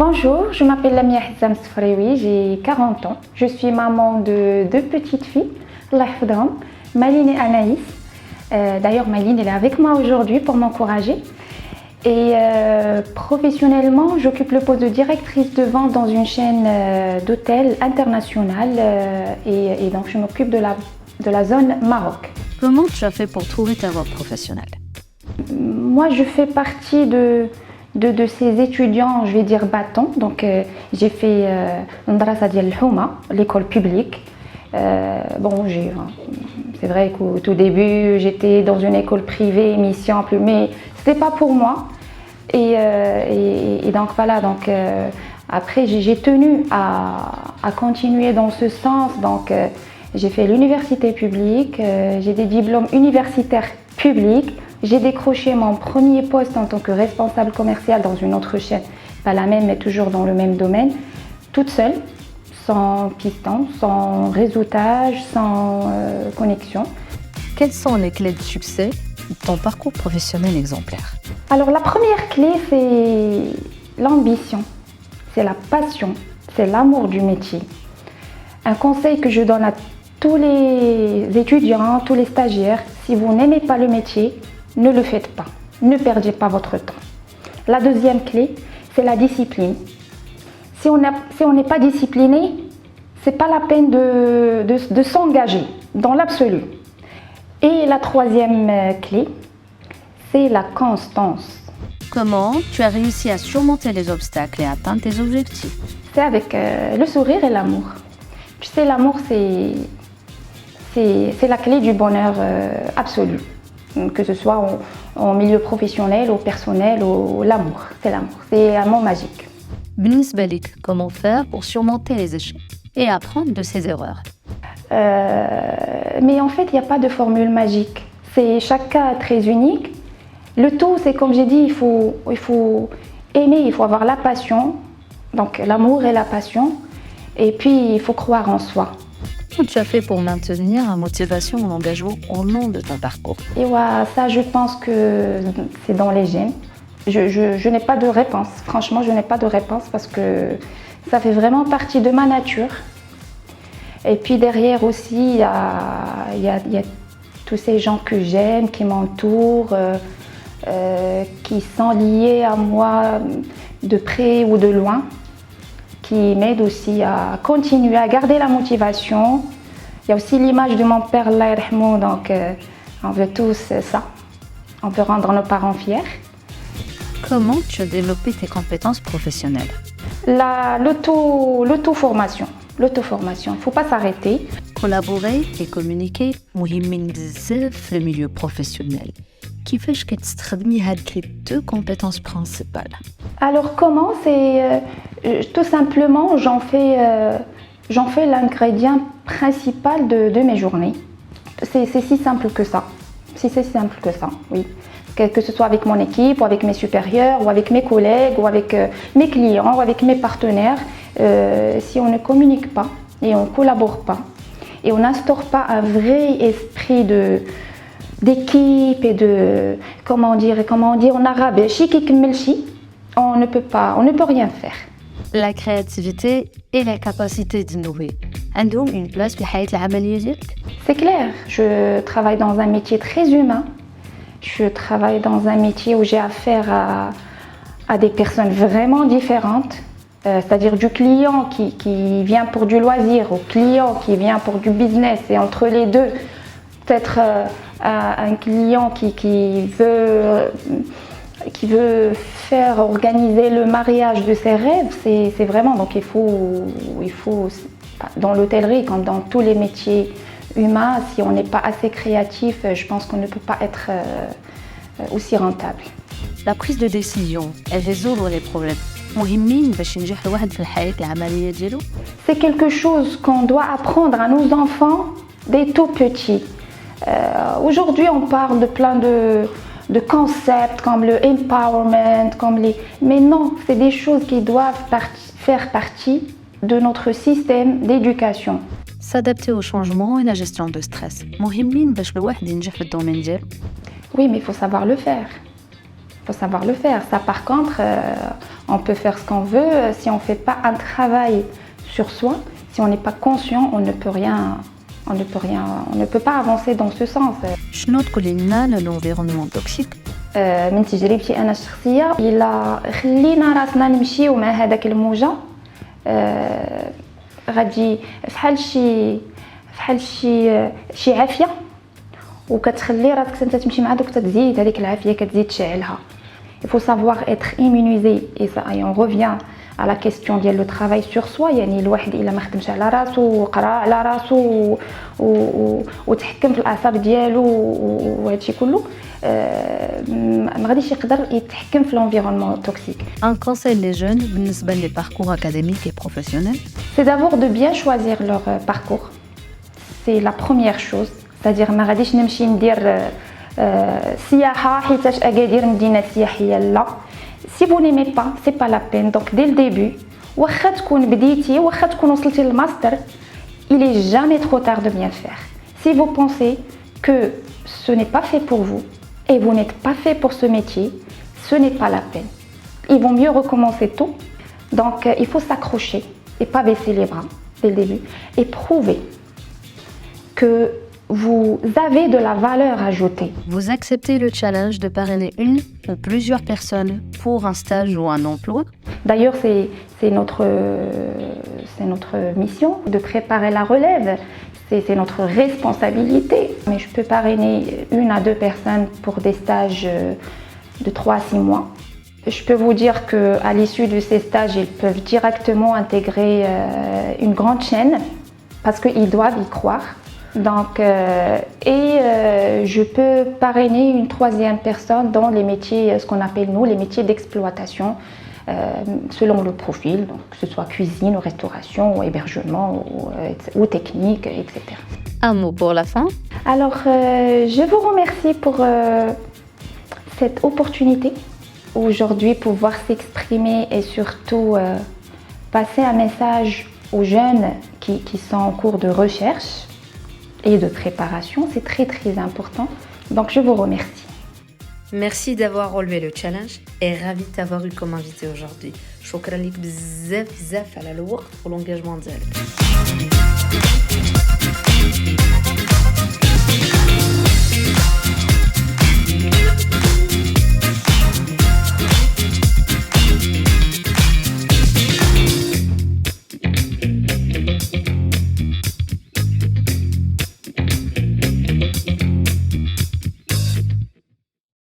Bonjour, je m'appelle Lamia Hizzam Sfraoui, j'ai 40 ans. Je suis maman de deux petites filles, Allah yahfadhom, Maline et Anaïs. D'ailleurs, Maline elle est avec moi aujourd'hui pour m'encourager. Et professionnellement, j'occupe le poste de directrice de vente dans une chaîne d'hôtels internationale et donc je m'occupe de la zone Maroc. Comment tu as fait pour trouver ta voie professionnelle? Moi, je fais partie de ces étudiants, je vais dire bâtons. Donc, j'ai fait Ndrasa Dial Houma, l'école publique. C'est vrai qu'au tout début, j'étais dans une école privée, mission, mais c'était pas pour moi. Et donc voilà. Donc après, j'ai tenu à continuer dans ce sens. Donc, j'ai fait l'université publique, j'ai des diplômes universitaires publics. J'ai décroché mon premier poste en tant que responsable commercial dans une autre chaîne, pas la même mais toujours dans le même domaine, toute seule, sans piston, sans réseautage, sans connexion. Quelles sont les clés de succès de ton parcours professionnel exemplaire? Alors la première clé, c'est l'ambition, c'est la passion, c'est l'amour du métier. Un conseil que je donne à tous les étudiants, tous les stagiaires, si vous n'aimez pas le métier, ne le faites pas, ne perdez pas votre temps. La deuxième clé, c'est la discipline. Si on n'est pas discipliné, c'est pas la peine de s'engager dans l'absolu. Et la troisième clé, c'est la constance. Comment tu as réussi à surmonter les obstacles et atteindre tes objectifs? C'est avec le sourire et l'amour. Tu sais, l'amour, c'est la clé du bonheur absolu. Que ce soit en milieu professionnel ou personnel, ou l'amour, c'est un mot magique. بالنسبة لك, comment faire pour surmonter les échecs et apprendre de ses erreurs? Mais en fait, il n'y a pas de formule magique. C'est chaque cas très unique. Le tout, c'est comme j'ai dit, il faut aimer, il faut avoir la passion, donc l'amour et la passion, et puis il faut croire en soi. Comment tu as fait pour maintenir la motivation et l'engagement au long de ton parcours? Et ouais, ça, je pense que c'est dans les gènes. Je n'ai pas de réponse. Franchement, je n'ai pas de réponse parce que ça fait vraiment partie de ma nature. Et puis derrière aussi, il y a tous ces gens que j'aime, qui m'entourent, qui sont liés à moi de près ou de loin, qui m'aident aussi à continuer, à garder la motivation. Il y a aussi l'image de mon père, Allah yarhamou, donc on veut tous ça. On veut rendre nos parents fiers. Comment tu as développé tes compétences professionnelles? L'auto-formation. L'auto-formation, il ne faut pas s'arrêter. Collaborer et communiquer مهمين بزاف في le milieu professionnel. كيفاش كتستخدمي هاد les deux compétences principales? Alors comment? C'est tout simplement, j'en fais l'ingrédient principal de mes journées. C'est si simple que ça. C'est si simple que ça, oui. Que ce soit avec mon équipe, ou avec mes supérieurs, ou avec mes collègues, ou avec mes clients, ou avec mes partenaires, si on ne communique pas et on ne collabore pas, et on n'instaure pas un vrai esprit d'équipe et de, comment dire en arabe, on ne peut rien faire. La créativité et la capacité d'innover عندهم une place في الحياة العملية ديالك؟ C'est clair, je travaille dans un métier très humain. Je travaille dans un métier où j'ai affaire à des personnes vraiment différentes, c'est-à-dire du client qui vient pour du loisir au client qui vient pour du business, et entre les deux, peut-être un client qui veut faire organiser le mariage de ses rêves, c'est vraiment, donc il faut dans l'hôtellerie comme dans tous les métiers humains, si on n'est pas assez créatif, je pense qu'on ne peut pas être aussi rentable. La prise de décision et résoudre les problèmes مهمين باش ينجح الواحد في الحياة العملية ديالو؟ C'est quelque chose qu'on doit apprendre à nos enfants dès tout petits. Aujourd'hui, on parle de plein de concepts comme le empowerment, mais non, c'est des choses qui doivent faire partie de notre système d'éducation. S'adapter au changement et la gestion de stress مهمين باش الواحد ينجح في الدومين ديالو. Oui, mais il faut savoir le faire. Il faut savoir le faire. Ça, par contre, on peut faire ce qu'on veut. Si on ne fait pas un travail sur soi, si on n'est pas conscient, on ne peut rien. On ne peut pas avancer dans ce sens. شنو تقولي لنا على l'environnement toxique؟ من تجربتي انا الشخصيه الا خلينا راسنا نمشيو مع هذاك الموجه غادي فحال شي عافيه وكتخلي راسك انت تمشي مع دوك تزيد هذيك العافيه كتزيد تشعلها. Il faut savoir être immunisé et ça et on revient à la question ديال le travail sur soi. يعني الواحد الا ما خدمش على راسو وقرا على راسو وتحكم في الاعصاب ديالو وهادشي كله ما غاديش يقدر يتحكم في l'environnement toxique. Un conseil les jeunes بالنسبة les parcours académiques et professionnels؟ C'est d'abord de bien choisir leur parcours. C'est la première chose. C'est-à-dire ما غاديش نمشي ندير سياحة حيتاش أكادير مدينة سياحية لا. Si vous n'aimez pas, c'est pas la peine. Donc dès le début, واخا تكون بديتي واخا تكون وصلتي للماستر, il est jamais trop tard de bien faire. Si vous pensez que ce n'est pas fait pour vous et vous n'êtes pas fait pour ce métier, ce n'est pas la peine. Il vaut mieux recommencer tôt. Donc il faut s'accrocher et pas baisser les bras dès le début et prouver que vous avez de la valeur ajoutée. Vous acceptez le challenge de parrainer une ou plusieurs personnes pour un stage ou un emploi? D'ailleurs, c'est notre mission de préparer la relève. C'est notre responsabilité. Mais je peux parrainer 1 à 2 personnes pour des stages de 3 à 6 mois. Je peux vous dire qu'à l'issue de ces stages, ils peuvent directement intégrer une grande chaîne parce qu'ils doivent y croire. Donc, je peux parrainer une 3e personne dans les métiers, ce qu'on appelle nous, les métiers d'exploitation, selon le profil, donc que ce soit cuisine, ou restauration, ou hébergement, ou technique, etc. Un mot pour la fin? Alors, je vous remercie pour cette opportunité. Aujourd'hui, pouvoir s'exprimer et surtout passer un message aux jeunes qui sont en cours de recherche et de préparation, c'est très très important. Donc je vous remercie. Merci d'avoir relevé le challenge et ravi de t'avoir eu comme invité aujourd'hui. شكرا لك بزاف على الوقت والانجاجمون ديالك.